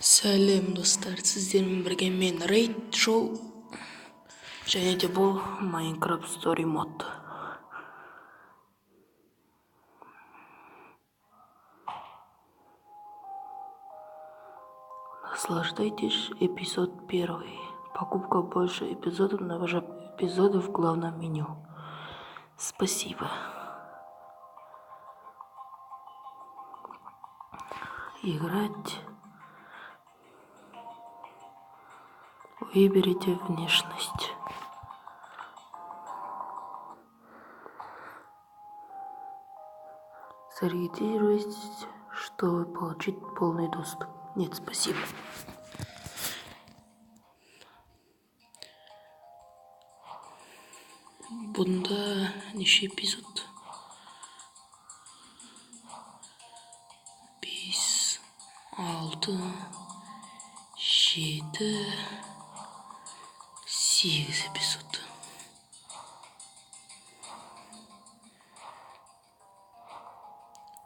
Сәлем достар, сіздермен бірге мен Рейд Шоу және де бұл Minecraft Story Mod. Наслаждайтесь, эпизод 1. Покупка больше эпизодов, набор эпизодов в главном меню. Спасибо. Играть. Выберите внешность. Зарегистрируйтесь, чтобы получить полный доступ. Нет, спасибо. Bunda неше эпизод? 5, 6, 7, 8 эпизод.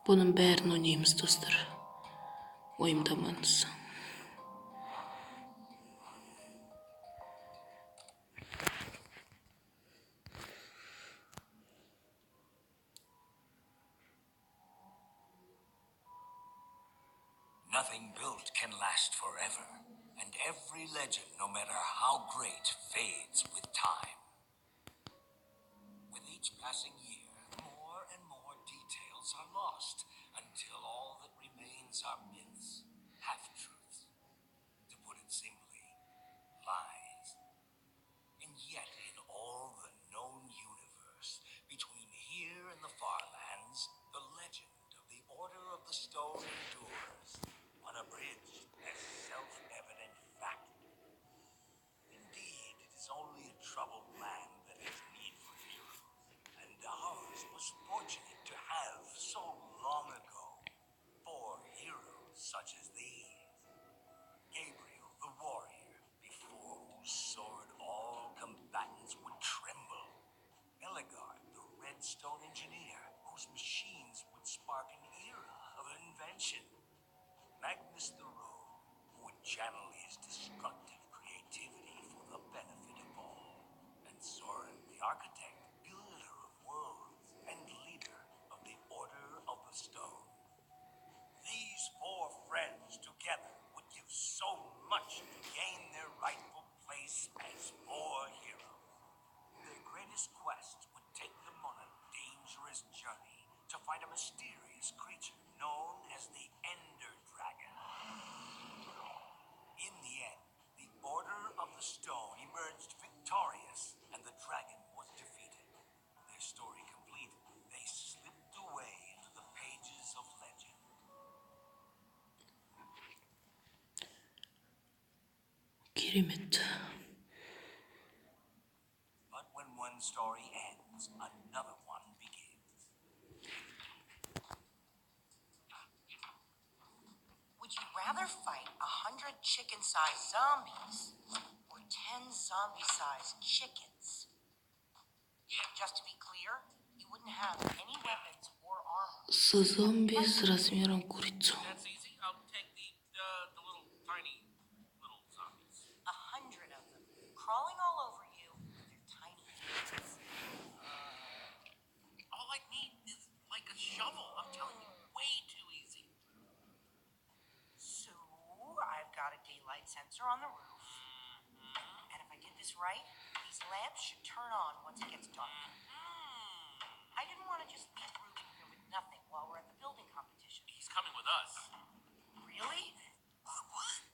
Бұның бәрін ойнаймыз, достар. Ойымдамаңыз. Nothing built can last forever, and every legend, no matter how great, fades with time. With each passing year, more and more details are lost, until all that remains are myths, half-truths. To put it simply, lies. And yet, in all the known universe, between here and the Farlands, the legend of the Order of the Stone endures, unabridged as self-evident fact. Indeed, it is only a troubled land that has need for heroes, and ours was fortunate to have, so long ago, 4 heroes such as these. Gabriel, the warrior, before whose sword all combatants would tremble. Eligard, the redstone engineer, whose machines would spark an era of invention. Magnus the rogue, who would channel his destructive creativity for the benefit of all. And Soren the architect, builder of worlds and leader of the Order of the Stone. These 4 friends together would give so much to gain their rightful place as 4 heroes. Their greatest quest would take them on a dangerous journey to fight a mysterious creature known as the Ender Dragon. In the end, the Order of the Stone emerged victorious, and the dragon was defeated. Their story complete, they slipped away into the pages of legend. Керемет. But when one story ends, another one begins. Would you rather fight 100 chicken-sized zombies or 10 zombie-sized chickens? Just to be clear, you wouldn't have any weapons or armor. Зомби с размером курицу. That's easy. I'll take the little tiny little zombies. 100 of them, crawling all over you with their tiny hands. All I need is like a shovel. I'm telling you, way too easy. So, I've got a daylight sensor on the roof. And if I did this right, these lamps should turn on once it gets dark. I didn't want to just leave Ruben here with nothing while we're at the building competition. He's coming with us. Really?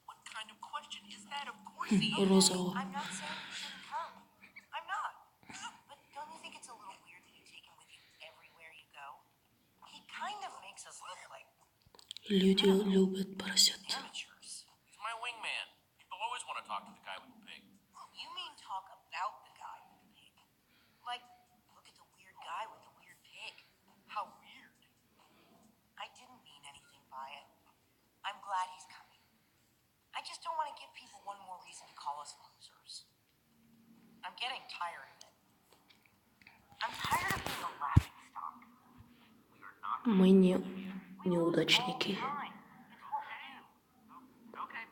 What kind of question is that? Of course he is. Розового. I'm not saying you shouldn't come. I'm not. But don't you think it's a little weird that you take him with you everywhere you go? He kind of makes us look like Люди любят поросят. amateurs. He's my wingman. People always want to talk to the guy with the pig. You mean talk about the guy with the pig? Like, look at the weird guy with the weird pig. How weird. I didn't mean anything by it. I'm glad he's coming. I just don't want to give people one more reason to call us losers. I'm getting tired of it. I'm tired of being a laughing stock. We are not. Мы не неудачники. Fine. It's what we do. Okay,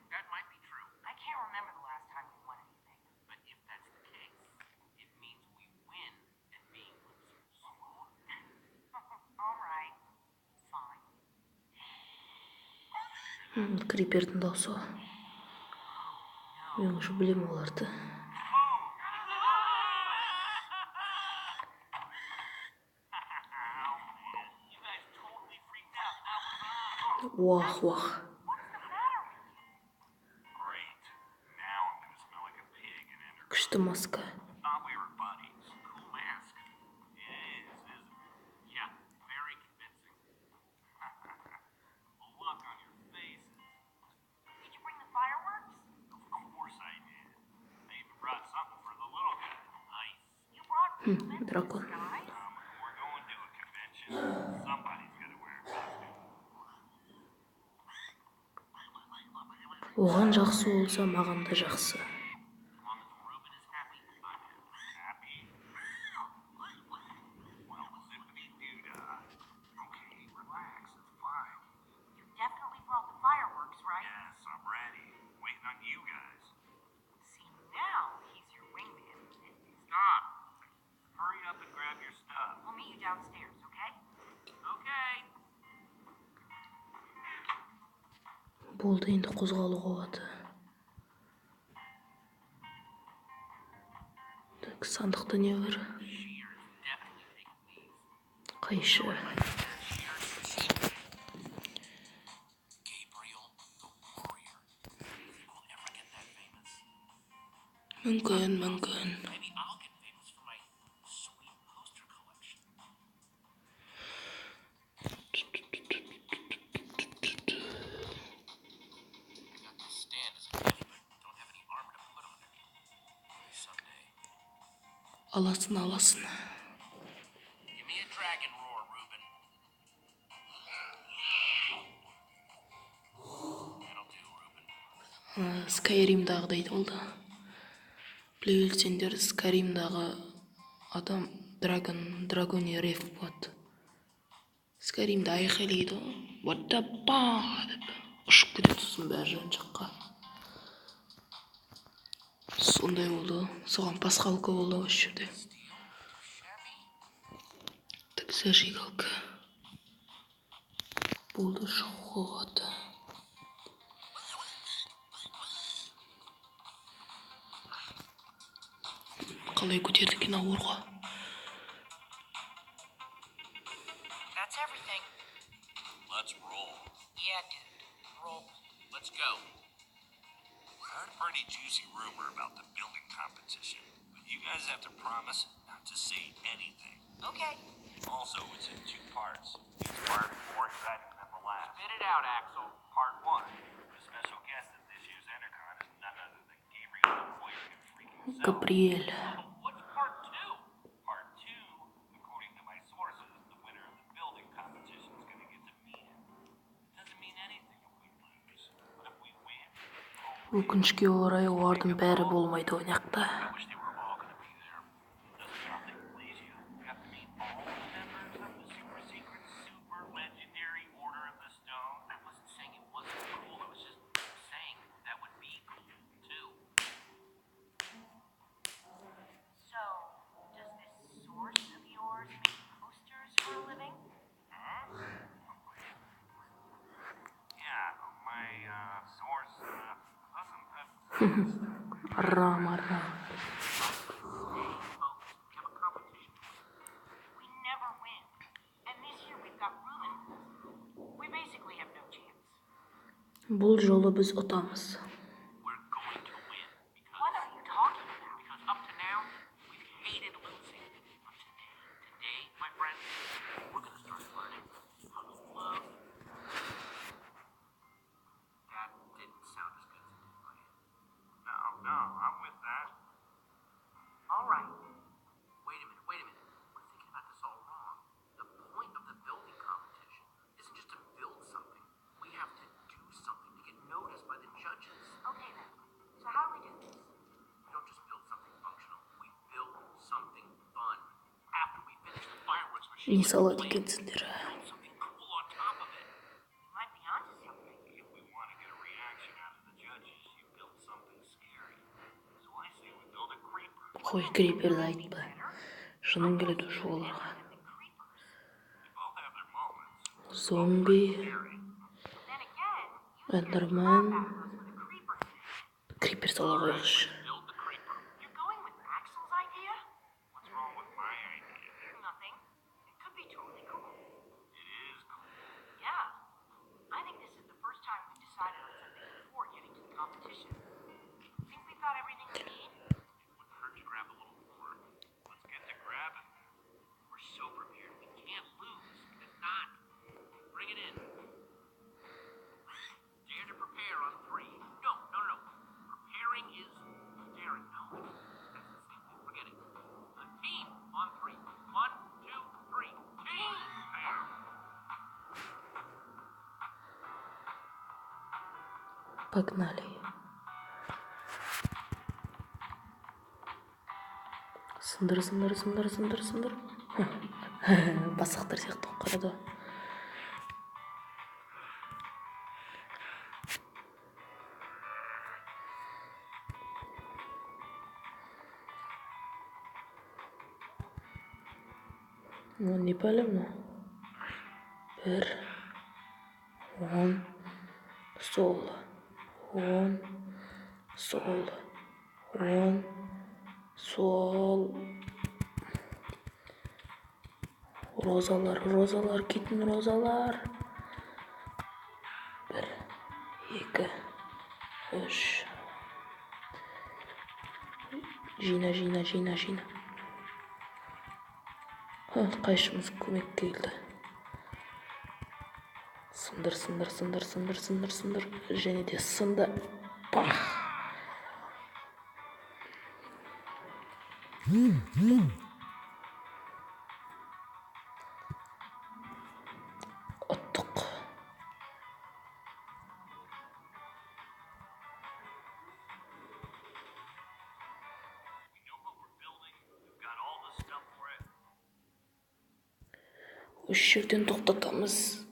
Крипердің дауысы. Мен уже білем оларды. Уах, уах. Great. Now I'm gonna smell like a pig and enter. Күшті маска. Thought we were buddies. Cool mask. It is, isn't it? Yeah, very convincing. The look on your faces. Did you bring the fireworks? Of course I did. I even brought something for the little guy. Nice. You brought ribbons, дракон. guys? We're going to a convention. Somebody's gonna wear a costume. Оған жақсы болса, маған да жақсы. As long as Ruben is happy, I'm happy. Well, zippity-doo-dah. Okay, relax. It's fine. You definitely brought the fireworks, right? Yes, I'm ready. Waiting on you guys. See, now he's your wingman. Stop. Hurry up and grab your stuff. We'll meet you downstairs, okay? Okay. Болды, енді қозғалуға болады. Так, сандықта не бар? Shears definitely taking these. Қайшы. Gabriel the Warrior. Will ever get that famous? Мүмкін. Maybe I'll get famous for my sweet poster collection. I got this stand as a gift, but don't have any armor to put on it. Maybe someday. Аласын. Give me a dragon roar, Ruben. That'll do, Ruben. Скайримдағыдай болды. Біле білсеңдер, Скайримдағы адам драгони реф болады. Скайримді айқайлайды ғой. What the fuck деп ұшып кетеді сосын бәрі жан жаққа. Сондай болды. Соған пасхалка болды осы жерде. Так, зажигалка. Болды, шығуға болады. Қалай көтерді екен ауырға. That's everything. Let's roll. Yeah, dude. Roll. Let's go. I heard a pretty juicy rumor about the building competition, but you guys have to promise not to say anything. Okay. Also, it's in 2 parts. Each part more exciting than the last. Spit it out, Axel. Part 1. The special guest at this year's Entercon is none other than Gabriel the Warrior freaking himself. Габриэль. What's part 2? Part 2, according to my sources, the winner of the building competition is going to get to meet him. It doesn't mean anything if we lose, but if we win, Өкінішке орай олардың бәрі болмайды ол жақта. I wish they were all going to be there. Does nothing please you? You have to meet all the members of the super secret, super legendary Order of the Stone. I wasn't saying it wasn't cool. I was just saying that would be cool, too. So, does this source of yours make posters for a living? Yeah, my source doesn't. Рама. Folks, we have a competition. We never win. And this year we've got Ruben. We basically have no chance. Бұл жолы біз ұтамыз. We're going to win because What are you talking about? Because up to now, we've hated losing. But today, my friends, we're gonna start learning how to love. That didn't sound as good as it did, right? No, I'm with that. All right. Wait a minute. We're thinking about this all wrong. The point of the building competition isn't just to build something. We have to do something to get noticed by the judges. Okay then. So how do we do this? We don't just build something functional. We build something fun. After we finish the fireworks machine, Не салат екенсіңдер. build something cool on top of it. We might be onto something. If we want to get a reaction out of the judges, you build something scary. So I say we build a creeper. Қой, криперді айтпа. Шының келеді уже оларға. The creepers. They both have their moments. Зомби. Scary. Then again, you Эндермен. with a creeper. Крипер сала қойғыш. Build the creeper. You're going with Axel's idea? What's wrong with my idea? Nothing. It could be totally cool. It is cool. Yeah. I think this is the first time we've decided on something before getting to the competition. Think we've got everything we need? Wouldn't hurt to grab a little more. Let's get to grabbing. We're so prepared. We can't lose. If not, bring it in. Dare to prepare on 3. No. Preparing is daring. No, that's the same thing. Forget it. Team on 3. 1, 2, 3. Team. There. Погнали. Сындыр. Басықтар сияқты болып қарады. Не пәлі мұ? 1, 10, сол, 10, сол, 10, сол. Розалар, кетін розалар. 1, 2, 3. Жина. Қайшымыз көмек келді. Сындыр. Және де сынды. Пах! Ұттық. We know what we're building. We've got all the stuff for it. Осы жерден тоқтатамыз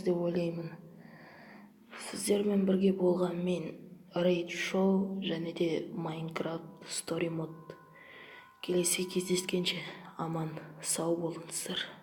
деп ойлаймын. Сіздермен бірге болған мен Рейд Шоу және де Майнкрафт Story Mode. Келесі кездескенше аман сау болыңыздар.